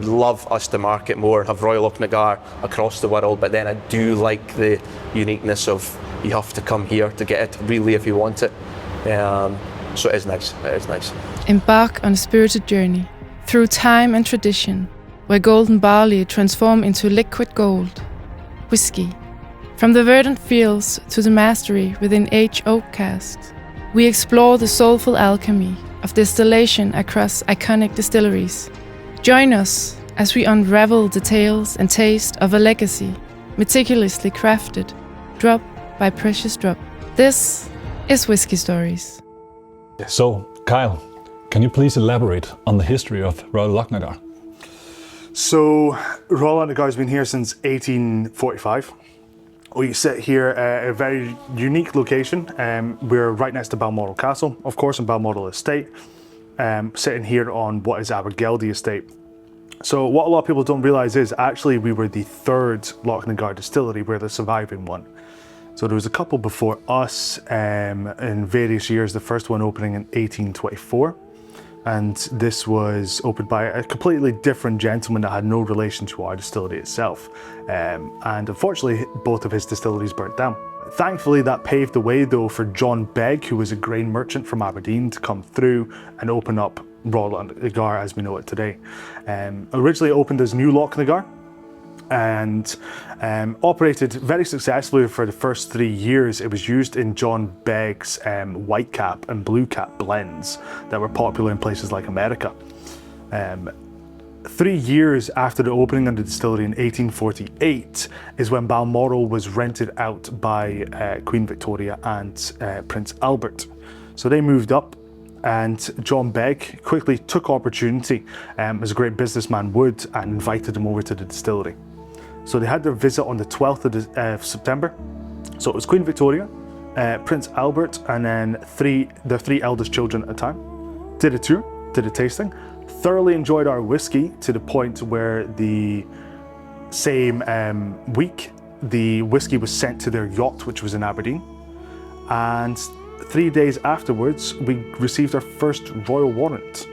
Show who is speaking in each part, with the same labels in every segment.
Speaker 1: Love us to market more, have Royal Lochnagar across the world, but then I do like the uniqueness of you have to come here to get it, really, if you want it. So it is nice, it is nice.
Speaker 2: Embark on a spirited journey through time and tradition, where golden barley transform into liquid gold. Whisky. From the verdant fields to the mastery within aged oak casks, we explore the soulful alchemy of distillation across iconic distilleries. Join us as we unravel the tales and taste of a legacy, meticulously crafted, drop by precious drop. This is Whiskey Stories.
Speaker 3: So, Kyle, can you please elaborate on the history of Royal Lochnagar?
Speaker 4: So, Royal Lochnagar has been here since 1845. We sit here at a very unique location. We're right next to Balmoral Castle, of course, in Balmoral Estate. Sitting here on what is Abergeldy Estate. So what a lot of people don't realise is actually we were the third Lochnagar distillery. We're the surviving one. So there was a couple before us in various years, the first one opening in 1824. And this was opened by a completely different gentleman that had no relation to our distillery itself. And unfortunately, both of his distilleries burnt down. Thankfully, that paved the way though for John Begg, who was a grain merchant from Aberdeen, to come through and open up Royal Lochnagar as we know it today. Originally opened as New Lochnagar and operated very successfully for the first 3 years. It was used in John Begg's white cap and blue cap blends that were popular in places like America. 3 years after the opening of the distillery in 1848 is when Balmoral was rented out by Queen Victoria and Prince Albert. So they moved up, and John Begg quickly took opportunity, as a great businessman would, and invited them over to the distillery. So they had their visit on the 12th of September. So it was Queen Victoria, Prince Albert, and then their three eldest children at the time. Did a tour, did a tasting, thoroughly enjoyed our whiskey to the point where the same week the whiskey was sent to their yacht, which was in Aberdeen. And 3 days afterwards, we received our first Royal Warrant.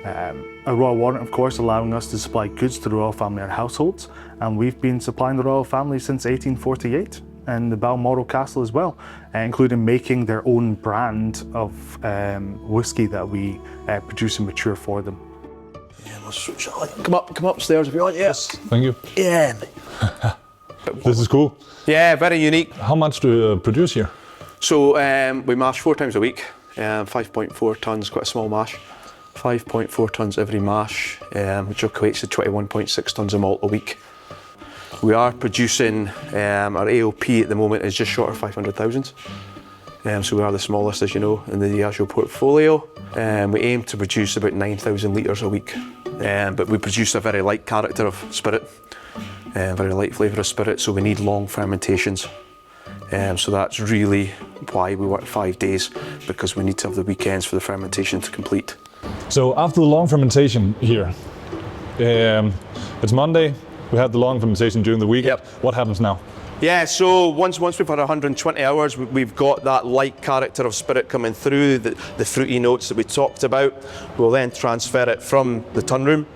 Speaker 4: A Royal Warrant, of course, allowing us to supply goods to the Royal Family and households. And we've been supplying the Royal Family since 1848, and the Balmoral Castle as well, including making their own brand of whiskey that we produce and mature for them.
Speaker 1: Come upstairs if you want, yes.
Speaker 3: Thank you.
Speaker 1: Yeah.
Speaker 3: This is cool.
Speaker 1: Yeah, very unique.
Speaker 3: How much do you produce here?
Speaker 1: So we mash 4 times a week, 5.4 tonnes, quite a small mash. 5.4 tonnes every mash, which equates to 21.6 tonnes of malt a week. We are producing, our AOP at the moment is just short of 500,000. So we are the smallest, as you know, in the Diageo portfolio. We aim to produce about 9,000 litres a week. But we produce a very light character of spirit, very light flavour of spirit, so we need long fermentations. So that's really why we work 5 days, because we need to have the weekends for the fermentation to complete.
Speaker 3: So after the long fermentation here, it's Monday, we had the long fermentation during the week.
Speaker 1: Yep.
Speaker 3: What happens now?
Speaker 1: Yeah, so once we've had 120 hours, we've got that light character of spirit coming through, the fruity notes that we talked about. We'll then transfer it from the tun room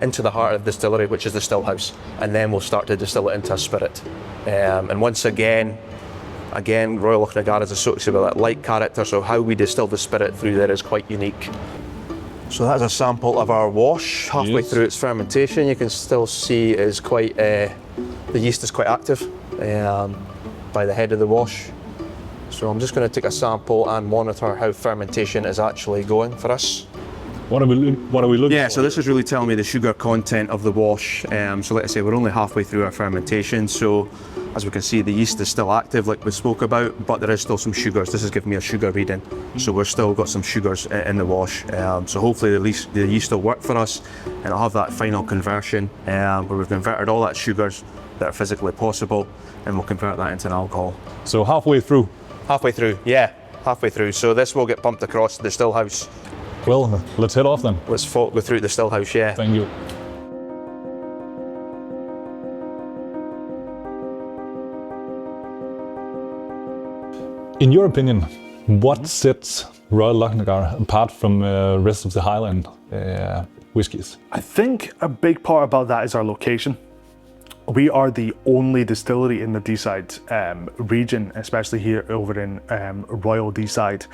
Speaker 1: into the heart of the distillery, which is the still house, and then we'll start to distill it into a spirit. And once again, Royal Lochnagar is associated with that light character, so how we distill the spirit through there is quite unique. So that's a sample of our wash. Halfway through its fermentation, you can still see it is quite, the yeast is quite active by the head of the wash. So I'm just going to take a sample and monitor how fermentation is actually going for us.
Speaker 3: What are we looking
Speaker 1: Yeah,
Speaker 3: for?
Speaker 1: so this is really telling me the sugar content of the wash. So like I say, we're only halfway through our fermentation. So as we can see, the yeast is still active like we spoke about, but there is still some sugars. This is giving me a sugar reading. So we're still got some sugars in the wash. So hopefully the yeast will work for us, and it'll have that final conversion where we've converted all that sugars that are physically possible, and we'll convert that into an alcohol.
Speaker 3: So halfway through?
Speaker 1: Halfway through, yeah, halfway through. So this will get pumped across the still house.
Speaker 3: Well, let's head off then.
Speaker 1: Let's go through the still house, yeah.
Speaker 3: Thank you. In your opinion, what sets Royal Lochnagar apart from the rest of the Highland whiskies?
Speaker 4: I think a big part about that is our location. We are the only distillery in the Deeside region, especially here over in Royal Deeside.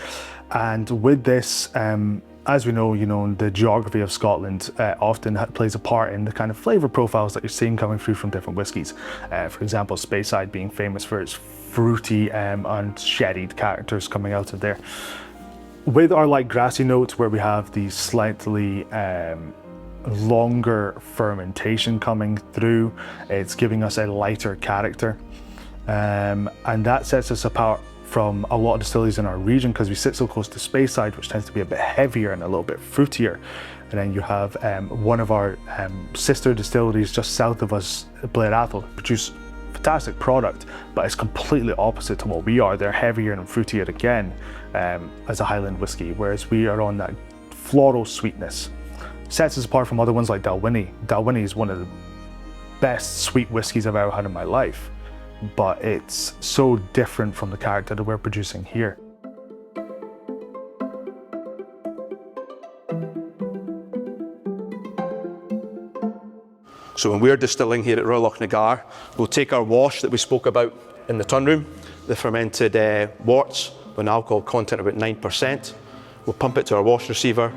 Speaker 4: And with this, as we know, the geography of Scotland often plays a part in the kind of flavour profiles that you're seeing coming through from different whiskies. For example, Speyside being famous for its fruity and sherried characters coming out of there. With our light grassy notes, where we have these slightly longer fermentation coming through, it's giving us a lighter character, and that sets us apart from a lot of distilleries in our region because we sit so close to Speyside, which tends to be a bit heavier and a little bit fruitier. And then you have one of our sister distilleries just south of us, Blair Athol, produce fantastic product, but it's completely opposite to what we are. They're heavier and fruitier again as a Highland whiskey, whereas we are on that floral sweetness. Sets us apart from other ones like Dalwhinnie. Dalwhinnie is one of the best sweet whiskies I've ever had in my life, but it's so different from the character that we're producing here.
Speaker 1: So when we're distilling here at Royal Lochnagar, we'll take our wash that we spoke about in the tun room, the fermented worts with an alcohol content of about 9%. We'll pump it to our wash receiver.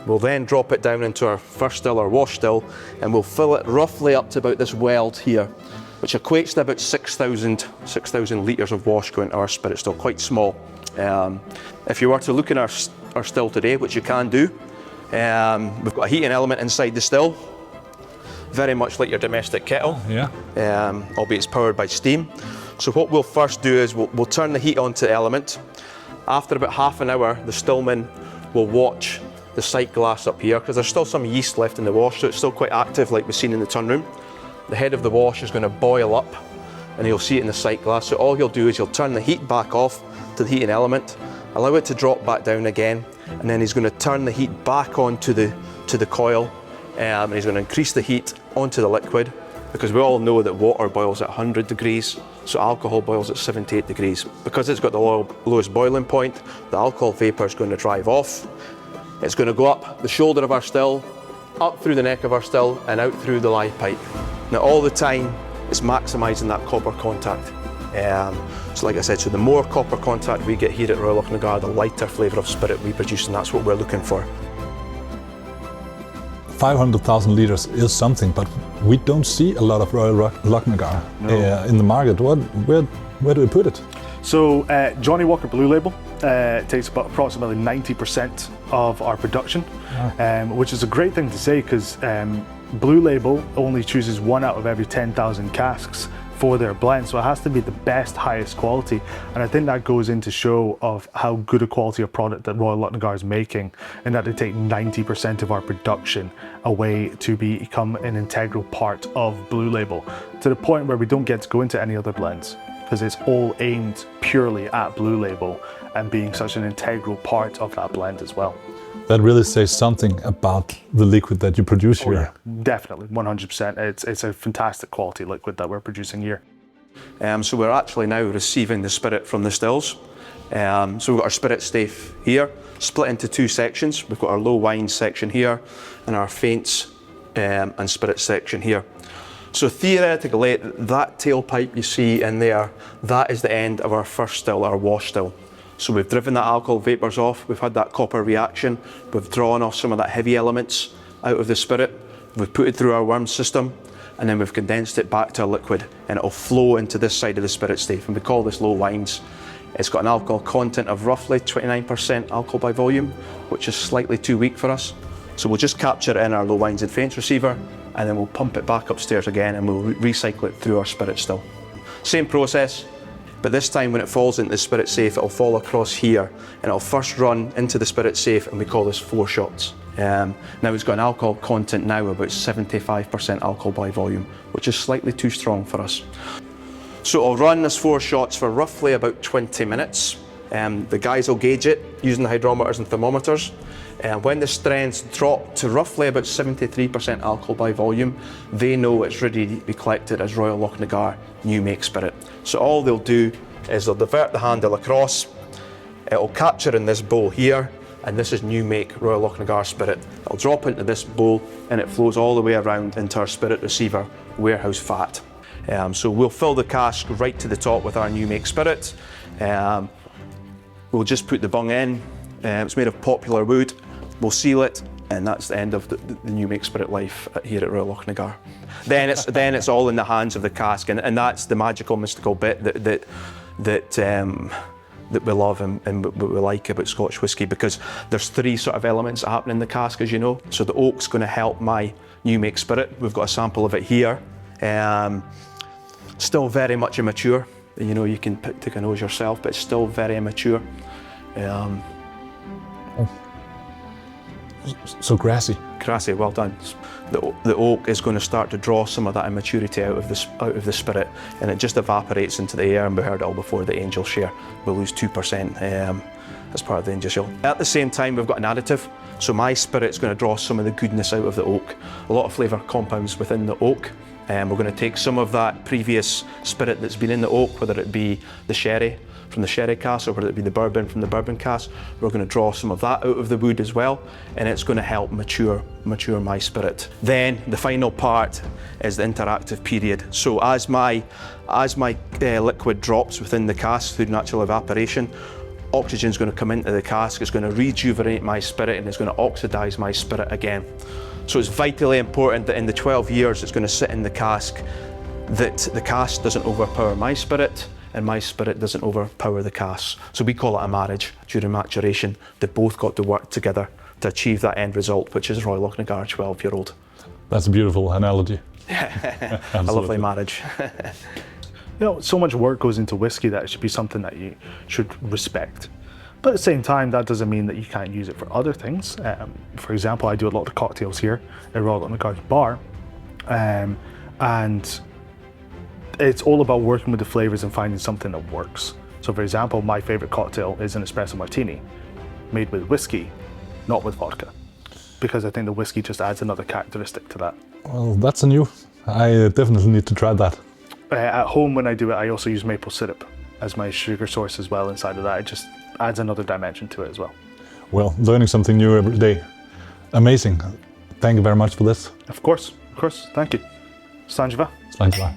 Speaker 1: We'll then drop it down into our first still, our wash still, and we'll fill it roughly up to about this weld here, which equates to about 6,000 litres of wash going into our spirit still, quite small. If you were to look in our still today, which you can do, we've got a heating element inside the still, very much like your domestic kettle, albeit it's powered by steam. So what we'll first do is we'll turn the heat onto the element. After about half an hour, the stillman will watch the sight glass up here, because there's still some yeast left in the wash, so it's still quite active like we've seen in the tun room. The head of the wash is going to boil up, and you'll see it in the sight glass. So all he'll do is he'll turn the heat back off to the heating element, allow it to drop back down again, and then he's going to turn the heat back onto the coil, and he's going to increase the heat onto the liquid, because we all know that water boils at 100 degrees, so alcohol boils at 78 degrees. Because it's got the lowest boiling point, the alcohol vapour is going to drive off. It's going to go up the shoulder of our still, up through the neck of our still, and out through the live pipe. Now all the time, it's maximising that copper contact. So like I said, so the more copper contact we get here at Royal Lochnagar, the lighter flavour of spirit we produce, and that's what we're looking for.
Speaker 3: 500,000 litres is something, but we don't see a lot of Royal Lochnagar in the market. Where do we put it?
Speaker 4: So Johnnie Walker Blue Label takes about approximately 90% of our production, which is a great thing to say, because Blue Label only chooses 1 out of every 10,000 casks for their blend, so it has to be the best, highest quality. And I think that goes into show of how good a quality of product that Royal Lochnagar is making, and that they take 90% of our production away to become an integral part of Blue Label, to the point where we don't get to go into any other blends, because it's all aimed purely at Blue Label and being such an integral part of that blend as well.
Speaker 3: That really says something about the liquid that you produce here.
Speaker 4: Yeah, definitely, 100%. It's a fantastic quality liquid that we're producing here.
Speaker 1: So we're actually now receiving the spirit from the stills. So we've got our spirit stave here, split into 2 sections. We've got our low wine section here, and our faints and spirit section here. So theoretically, that tailpipe you see in there, that is the end of our first still, our wash still. So we've driven that alcohol vapours off, we've had that copper reaction, we've drawn off some of that heavy elements out of the spirit, we've put it through our worm system, and then we've condensed it back to a liquid, and it'll flow into this side of the spirit stave, and we call this low wines. It's got an alcohol content of roughly 29% alcohol by volume, which is slightly too weak for us. So we'll just capture it in our low wines and faints receiver, and then we'll pump it back upstairs again, and we'll recycle it through our spirit still. Same process, but this time when it falls into the spirit safe, it'll fall across here, and it'll first run into the spirit safe, and we call this 4 shots. Now it's got an alcohol content now of about 75% alcohol by volume, which is slightly too strong for us. So I'll run this 4 shots for roughly about 20 minutes. The guys will gauge it using the hydrometers and thermometers. And when the strengths drop to roughly about 73% alcohol by volume, they know it's ready to be collected as Royal Lochnagar new make spirit. So all they'll do is they'll divert the handle across, it'll capture in this bowl here, and this is new make Royal Lochnagar spirit. It'll drop into this bowl and it flows all the way around into our spirit receiver warehouse vat. So we'll fill the cask right to the top with our new make spirit. We'll just put the bung in. It's made of poplar wood. We'll seal it, and that's the end of the new make spirit life here at Royal Lochnagar. Then it's all in the hands of the cask, and that's the magical, mystical bit that we love and what we like about Scotch whisky, because there's three sort of elements that happen in the cask, as you know. So the oak's going to help my new make spirit. We've got a sample of it here. Still very much immature. You know, you can take a nose yourself, but it's still very immature.
Speaker 3: So grassy.
Speaker 1: Grassy, well done. The oak is going to start to draw some of that immaturity out of the spirit, and it just evaporates into the air. And we heard it all before, the angel share. We'll lose 2% as part of the angel share. At the same time, we've got an additive. So my spirit's going to draw some of the goodness out of the oak. A lot of flavour compounds within the oak. We're going to take some of that previous spirit that's been in the oak, whether it be the sherry from the sherry cask or whether it be the bourbon from the bourbon cask. We're going to draw some of that out of the wood as well, and it's going to help mature my spirit. Then the final part is the interactive period. So as my liquid drops within the cask through natural evaporation, oxygen is going to come into the cask, it's going to rejuvenate my spirit, and it's going to oxidise my spirit again. So it's vitally important that in the 12 years it's going to sit in the cask, that the cask doesn't overpower my spirit and my spirit doesn't overpower the cask. So we call it a marriage during maturation. They both got to work together to achieve that end result, which is Royal Lochnagar 12-year-old.
Speaker 3: That's a beautiful analogy.
Speaker 1: A lovely marriage.
Speaker 4: You know, so much work goes into whiskey that it should be something that you should respect. But at the same time, that doesn't mean that you can't use it for other things. For example, I do a lot of cocktails here at Royal Lochnagar's bar, and it's all about working with the flavors and finding something that works. So for example, my favorite cocktail is an espresso martini made with whiskey, not with vodka, because I think the whiskey just adds another characteristic to that.
Speaker 3: Well, that's a new. I definitely need to try that.
Speaker 4: At home, when I do it, I also use maple syrup as my sugar source as well inside of that. It just adds another dimension to it as well.
Speaker 3: Well, learning something new every day. Amazing. Thank you very much for this.
Speaker 4: Of course. Thank you. Sanjiva.
Speaker 3: Sanjiva.